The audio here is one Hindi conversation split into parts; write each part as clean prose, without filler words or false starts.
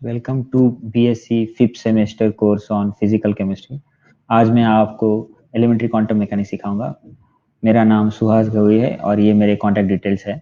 Welcome to BSc fifth semester course on physical chemistry. आज मैं आपको एलिमेंट्री क्वांटम मैकेनिक्स सिखाऊंगा। मेरा नाम सुहास गवई है और ये मेरे कॉन्टैक्ट डिटेल्स है।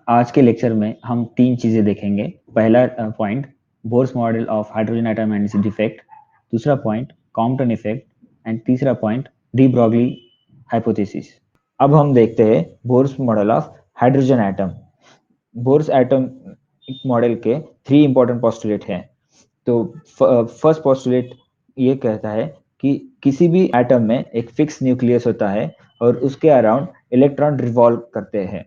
आज के लेक्चर में हम तीन चीज़ें देखेंगे। पहला point Bohr's model of hydrogen atom and its defect, दूसरा पॉइंट कॉम्पटन इफेक्ट एंड तीसरा पॉइंट डी ब्रॉगली हाइपोथेसिस। अब हम देखते हैं Bohr's model of hydrogen atom. Bohr's atom model के थ्री इंपॉर्टेंट पोस्टुलेट हैं। तो फर्स्ट पोस्टुलेट ये कहता है कि किसी भी एटम में एक फिक्स न्यूक्लियस होता है और उसके अराउंड इलेक्ट्रॉन रिवॉल्व करते हैं।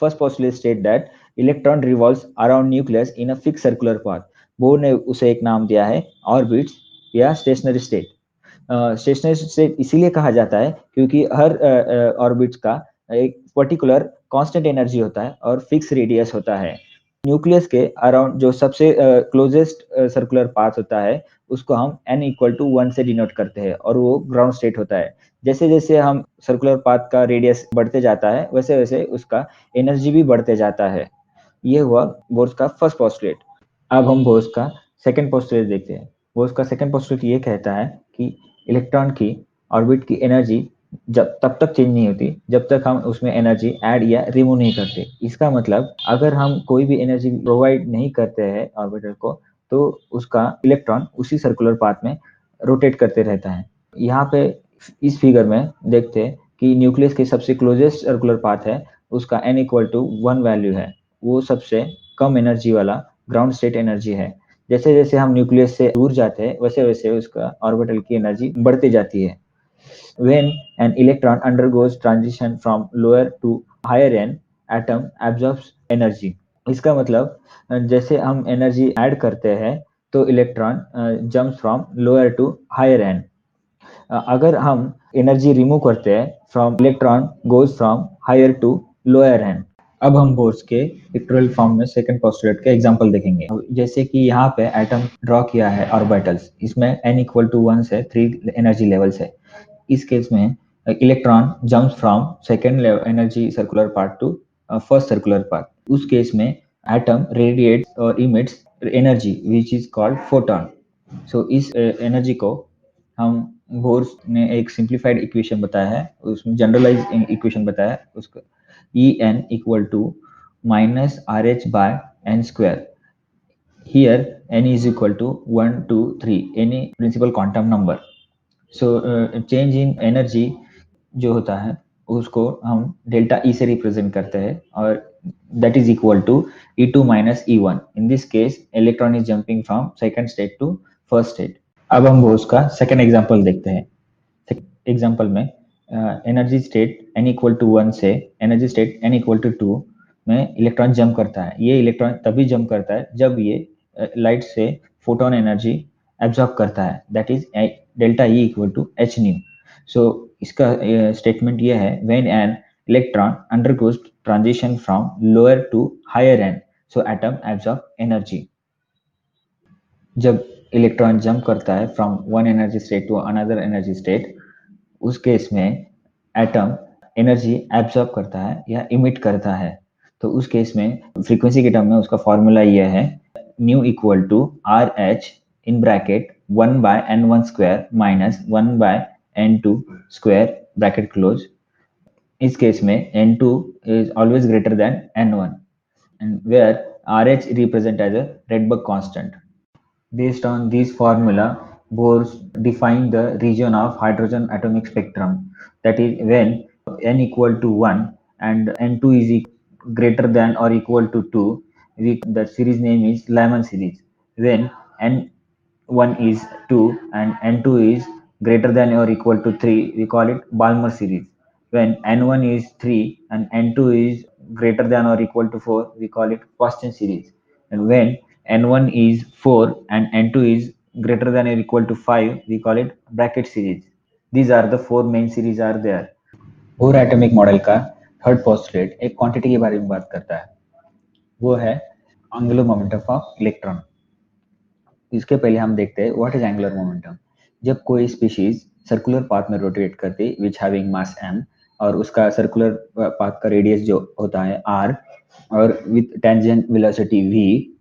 First postulate state that electron revolves around nucleus in a fix circular path. Bore ने उसे एक नाम दिया है ऑर्बिट्स या स्टेशनरी स्टेट। स्टेशनरी स्टेट इसीलिए कहा जाता है क्योंकि हर ऑर्बिट्स का एक पर्टिकुलर कांस्टेंट एनर्जी होता है और फिक्स रेडियस होता है। न्यूक्लियस के अराउंड जो सबसे क्लोजेस्ट सर्कुलर पाथ होता है उसको हम n=1 से डिनोट करते हैं और वो ग्राउंड स्टेट होता है। जैसे जैसे हम सर्कुलर पाथ का रेडियस बढ़ते जाता है वैसे वैसे उसका एनर्जी भी बढ़ते जाता है। ये हुआ बोर्स का फर्स्ट पोस्टुलेट। अब हम बोर्स का सेकंड पोस्टुलेट देखते हैं। बोर्स का सेकंड पोस्टुलेट ये कहता है कि इलेक्ट्रॉन की ऑर्बिट की एनर्जी जब तब तक चेंज नहीं होती जब तक हम उसमें एनर्जी ऐड या रिमूव नहीं करते। इसका मतलब अगर हम कोई भी एनर्जी प्रोवाइड नहीं करते हैं ऑर्बिटर को तो उसका इलेक्ट्रॉन उसी सर्कुलर पाथ में रोटेट करते रहता है। यहाँ पे इस फिगर में देखते हैं कि न्यूक्लियस के सबसे क्लोजेस्ट सर्कुलर पाथ है उसका n=1 वैल्यू है। वो सबसे कम एनर्जी वाला ग्राउंड स्टेट एनर्जी है। जैसे जैसे हम न्यूक्लियस से दूर जाते हैं वैसे वैसे उसका ऑर्बिटल की एनर्जी बढ़ती जाती है। When an electron undergoes transition from lower to higher n, atom absorbs energy। इसका मतलब जैसे हम एनर्जी ऐड करते हैं तो electron jumps from lower to higher N. अगर हम एनर्जी रिमूव करते हैं from electron goes from higher to lower N. अब हम बोर्स के पिक्टोरियल फॉर्म में सेकंड पोस्टुलेट का एग्जांपल देखेंगे। जैसे कि यहाँ पे एटम ड्रॉ किया है ऑर्बिटल्स, इसमें n=1 से 3 एनर्जी लेवल्स है। इस केस में electron jumps from second energy circular part to first circular part. उस केस में एटम रेडिएट्स और emits energy which is called photon. So इस एनर्जी को हम बोर्स ने एक सिंप्लीफाइड इक्वेशन बताया है, उसमें जनरलाइज इक्वेशन बताया है उसको En=-RH/n²। Here n is equal to 1 2 3 any principal quantum number। So change in energy जो होता है उसको हम डेल्टा ई से रिप्रेजेंट करते हैं और that is equal to E2 - E1। In this case electron is jumping from second state to first state. अब हम उसका सेकंड एग्जांपल देखते हैं। एग्जांपल में एनर्जी स्टेट n=1 से एनर्जी स्टेट n=2 में इलेक्ट्रॉन जंप करता है। ये इलेक्ट्रॉन तभी जंप करता है जब ये लाइट से फोटोन एनर्जी एब्जॉर्ब करता है, that is delta E = h nu। So इसका स्टेटमेंट ये है when an electron undergoes transition from lower to higher N so atom absorb energy. जब इलेक्ट्रॉन जंप करता है from one energy state to another energy state, उस केस में एटम एनर्जी एब्जॉर्ब करता है या इमिट करता है। तो उस केस में फ्रीक्वेंसी के टर्म में उसका फॉर्मूला ये है nu equal to RH in bracket 1/n1² - 1/n2² bracket close. इस केस में n2 is always greater than n1 and where RH represent as a Rydberg constant। Based on this formula, Bohr defined the region of hydrogen atomic spectrum, that is when n=1 and n2 is greater than or equal to 2, the series name is Lyman series. When n1 is 2 and n2 is greater than or equal to 3, we call it Balmer series. When n1 is 3 and n2 is greater than or equal to 4, we call it Boston series। And when n1 is 4 and n2 is greater than or equal to 5, we call it bracket series। These are the four main series are there। Bore atomic model का थर्ड पोस्टुलेट एक क्वांटिटी के बारे में बात करता है, वो है एंगुलर मोमेंटम ऑफ इलेक्ट्रॉन। इसके पहले हम देखते हैं व्हाट इज एंगुलर मोमेंटम। जब कोई स्पीशीज सर्कुलर पाथ में रोटेट करती विच हैविंग मास m और उसका सर्कुलर पाथ का रेडियस जो होता है r और विथ टेंजेंट वेलोसिटी v,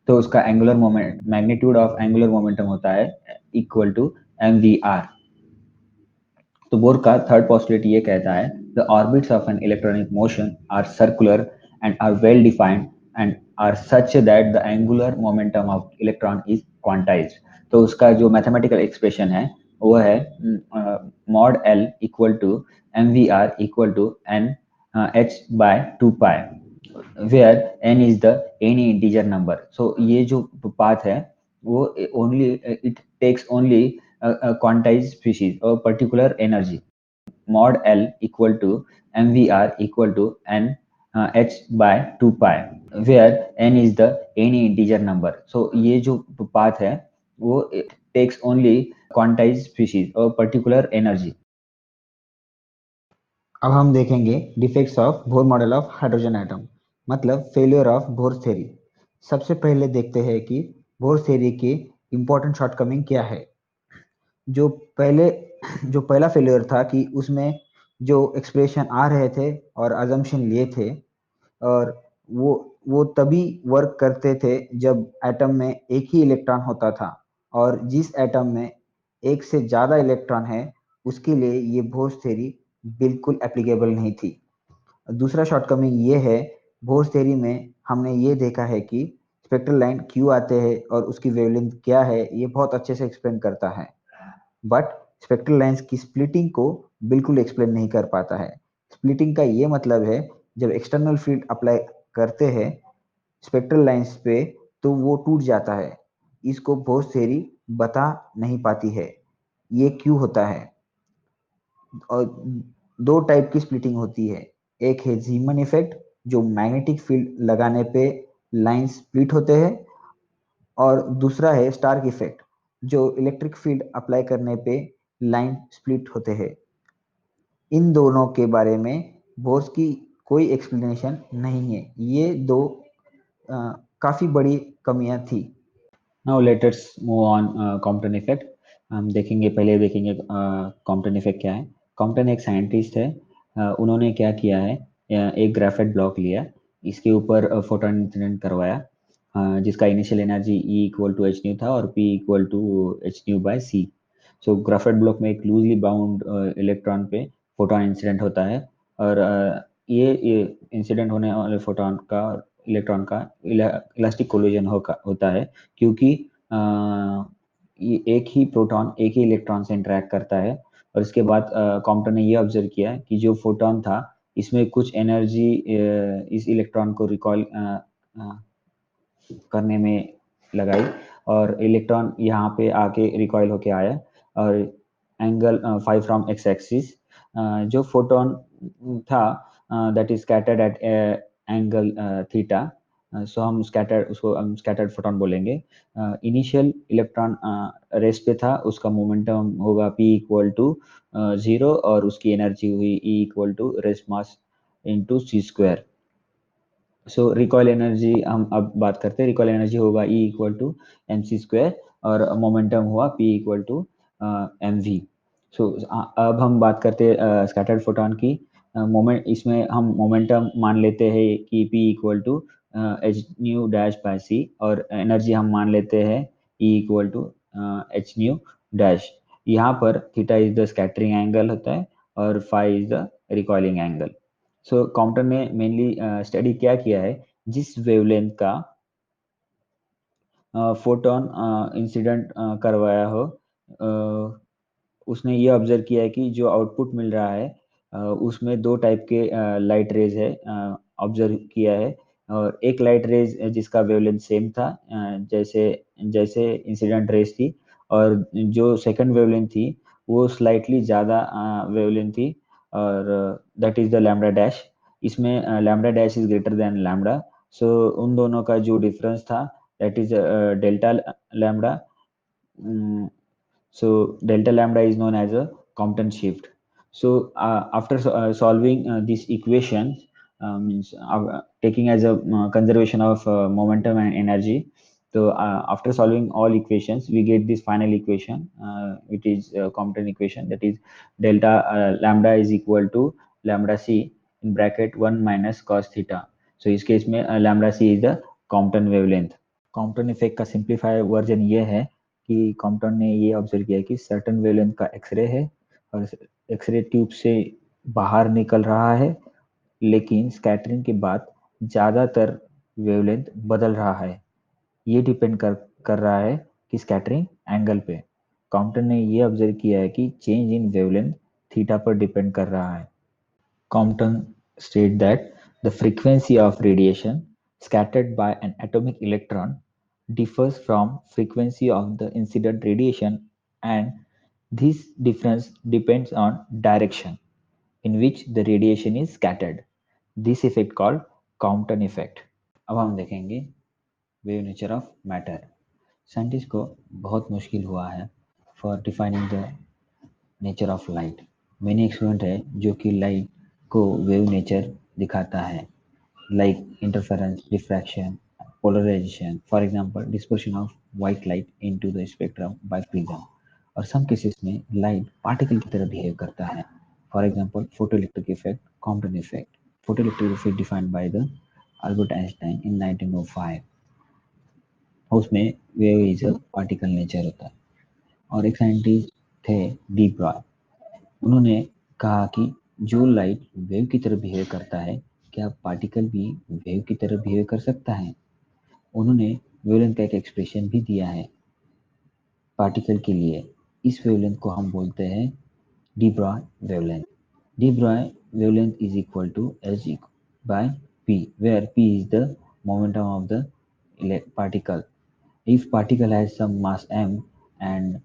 तो उसका angular moment magnitude of angular momentum होता है इक्वल टू mvr। तो बोर का थर्ड पोस्टुलेट ये कहता है the orbits of an electronic motion are circular and are well defined and are such that the angular momentum of electron is quantized. तो उसका जो मैथमेटिकल एक्सप्रेशन है वो है mod L equal to M V R equal to N H by two pi where N is the any integer number. So ये जो पाथ है वो only it takes only quantized species or particular energy mod L equal to mvr equal to n h by 2 pi where n is the any integer number। so ये जो path है वो takes only quantized species or particular energy। अब हम देखेंगे defects of Bohr model of hydrogen atom, मतलब फेलियर ऑफ बोर थ्योरी। सबसे पहले देखते हैं कि बोर थ्योरी की इंपॉर्टेंट शॉर्टकमिंग क्या है। जो पहले जो पहला फेलियर था कि उसमें जो एक्सप्रेशन आ रहे थे और अजम्पशन लिए थे, और वो तभी वर्क करते थे जब एटम में एक ही इलेक्ट्रॉन होता था, और जिस एटम में एक से ज़्यादा इलेक्ट्रॉन है उसके लिए ये बोर्स थ्योरी बिल्कुल एप्लीकेबल नहीं थी। दूसरा शॉर्टकमिंग ये है, बोर्स थ्योरी में हमने ये देखा है कि स्पेक्ट्रल लाइन क्यों आते हैं और उसकी वेवलेंथ क्या है, ये बहुत अच्छे से एक्सप्लेन करता है, बट स्पेक्ट्रल लाइंस की स्प्लिटिंग को बिल्कुल एक्सप्लेन नहीं कर पाता है। स्प्लिटिंग का ये मतलब है जब एक्सटर्नल फील्ड अप्लाई करते हैं स्पेक्ट्रल लाइंस पे तो वो टूट जाता है। इसको बोर्स थ्योरी बता नहीं पाती है, ये क्यों होता है। और दो टाइप की स्प्लिटिंग होती है, एक है जीमन इफेक्ट जो मैग्नेटिक फील्ड लगाने पे लाइन स्प्लिट होते हैं, और दूसरा है स्टार्क इफेक्ट जो इलेक्ट्रिक फील्ड अप्लाई करने पे लाइन स्प्लिट होते हैं। इन दोनों के बारे में बोर्स की कोई एक्सप्लेनेशन नहीं है। ये दो काफ़ी बड़ी कमियां थी। Now let us move on Compton effect. हम देखेंगे, पहले देखेंगे कॉम्पटन इफेक्ट क्या है। कॉम्पटन एक साइंटिस्ट है, उन्होंने क्या किया है, एक ग्राफाइट ब्लॉक लिया, इसके ऊपर फोटोन इंसिडेंट करवाया, जिसका initial energy E equal to H nu था और P equal to H nu by C. So graphite block में एक लूजली बाउंड इलेक्ट्रॉन पे फोटोन इंसिडेंट होता है, और ये इंसिडेंट होने वाले फोटोन का इलेक्ट्रॉन का इलास्टिक कोलिजन होता है, क्योंकि ये एक ही प्रोटॉन एक ही इलेक्ट्रॉन से इंटरेक्ट करता है। और इसके बाद कॉम्पटन ने ये ऑब्जर्व किया कि जो फोटोन था इसमें कुछ एनर्जी इस इलेक्ट्रॉन को रिकॉल करने में लगाई, और इलेक्ट्रॉन यहाँ पे आके रिकॉइल होके आया, और एंगल 5 फ्रॉम एक्स एक्सिस जो फोटोन था that is scattered at angle theta. So हम स्कैटर्ड फोटोन बोलेंगे। इनिशियल इलेक्ट्रॉन रेस पे था, उसका मोमेंटम होगा p इक्वल टू 0 और उसकी एनर्जी हुई E equal to rest mass into c square. So recoil energy हम अब बात करते हैं, रिकॉइल एनर्जी होगा E equal to m c square और मोमेंटम हुआ P equal to M v. So अब हम बात करते हैं स्कैटर्ड फोटोन की। मोमेंट इसमें हम मोमेंटम मान लेते हैं कि P equal to H nu dash by c, और एनर्जी हम मान लेते हैं E equal to H nu dash. यहाँ पर theta is the scattering angle होता है और phi is the recoiling angle. So Compton ने मेनली स्टडी क्या किया है, जिस वेवलेंथ का फोटोन इंसिडेंट करवाया हो, उसने ये ऑब्जर्व किया है कि जो आउटपुट मिल रहा है उसमें दो टाइप के लाइट रेज है ऑब्जर्व किया है। और एक लाइट रेज जिसका वेवलेंथ सेम था जैसे जैसे इंसिडेंट रेज थी, और जो सेकंड वेवलेंथ थी वो स्लाइटली ज़्यादा वेवलेंथ थी, और that is the lambda dash. इसमें lambda dash is greater than lambda, so उन दोनों का जो डिफरेंस था that is delta lambda. So delta lambda is known as a Compton shift. So after solving this equation, means taking as a conservation of momentum and energy. So after solving all equations, we get this final equation, which is Compton equation, that is delta lambda is equal to lambda c in bracket 1 minus cos theta. So इस केस में lambda c is the Compton wavelength. Compton effect का सिंप्लीफाइड वर्जन ये है कि कॉम्पटन ने ये ऑब्जर्व किया कि सर्टन वेवलेंथ का एक्सरे है और एक्सरे ट्यूब से बाहर निकल रहा है, लेकिन स्कैटरिंग के बाद ज़्यादातर वेवलेंथ बदल रहा है। ये डिपेंड कर रहा है कि स्कैटरिंग एंगल पे। कॉम्पटन ने ये ऑब्जर्व किया है कि चेंज इन वेवलेंथ थीटा पर डिपेंड कर रहा है। Compton state that the frequency of radiation scattered by an atomic electron differs from frequency of the incident radiation, and this difference depends on direction in which the radiation is scattered. This effect called Compton effect. अब हम देखेंगे wave nature of matter. Scientist को बहुत मुश्किल हुआ है for defining the nature of light. मैंने एक्सपेरिमेंट है जो कि लाइट को वेव नेचर दिखाता है, like interference, diffraction, polarisation, for example dispersion of white light into the spectrum by prism. और सम केसेस में लाइट पार्टिकल की तरह बिहेव करता है, for example photoelectric effect, Compton effect. Photoelectric effect defined by the Albert Einstein इन 1905। उसमें wave is a particle nature होता है। और एक साइंटिस्ट थे डी ब्रॉय, उन्होंने कहा कि जो लाइट वेव की तरह बिहेव करता है, क्या पार्टिकल भी वेव की तरह बिहेव कर सकता है? उन्होंने वेवलेंथ का एक एक्सप्रेशन भी दिया है पार्टिकल के लिए। इस वेवलेंथ को हम बोलते हैं D Broglie wavelength. D Broglie wavelength is equal to h by p, where p is the momentum of the particle. If particle has some mass m and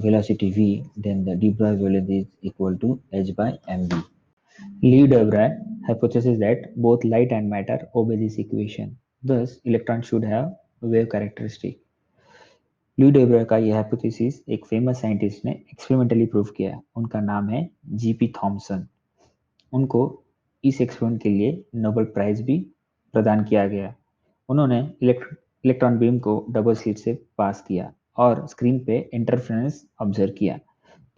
velocity v, then the de Broglie wavelength is equal to h by mv. Lee de Broglie hypothesizes that both light and matter obey this equation. Thus, electrons should have wave characteristic. ली de Broglie का यह hypothesis एक फेमस साइंटिस्ट ने एक्सपेरिमेंटली प्रूव किया। उनका नाम है जीपी थॉमसन। उनको इस एक्सपेरिमेंट के लिए नोबेल प्राइज भी प्रदान किया गया। उन्होंने इलेक्ट्रॉन बीम को डबल स्लिट से पास किया और स्क्रीन पे इंटरफेरेंस ऑब्जर्व किया।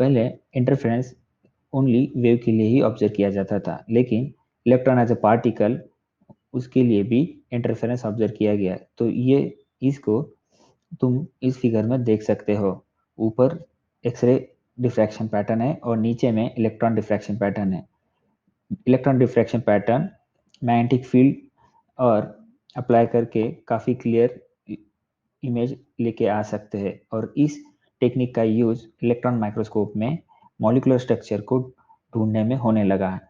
पहले इंटरफेरेंस ओनली वेव के लिए ही ऑब्जर्व किया जाता था, लेकिन इलेक्ट्रॉन एज अ पार्टिकल उसके लिए भी इंटरफेरेंस ऑब्जर्व किया गया। तो ये इसको तुम इस फिगर में देख सकते हो। ऊपर एक्सरे डिफ्रैक्शन पैटर्न है और नीचे में इलेक्ट्रॉन डिफ्रैक्शन पैटर्न है। Electron diffraction pattern magnetic field और अप्लाई करके काफ़ी क्लियर इमेज लेके आ सकते हैं। और इस टेक्निक का यूज इलेक्ट्रॉन माइक्रोस्कोप में मॉलिक्यूलर स्ट्रक्चर को ढूंढने में होने लगा है।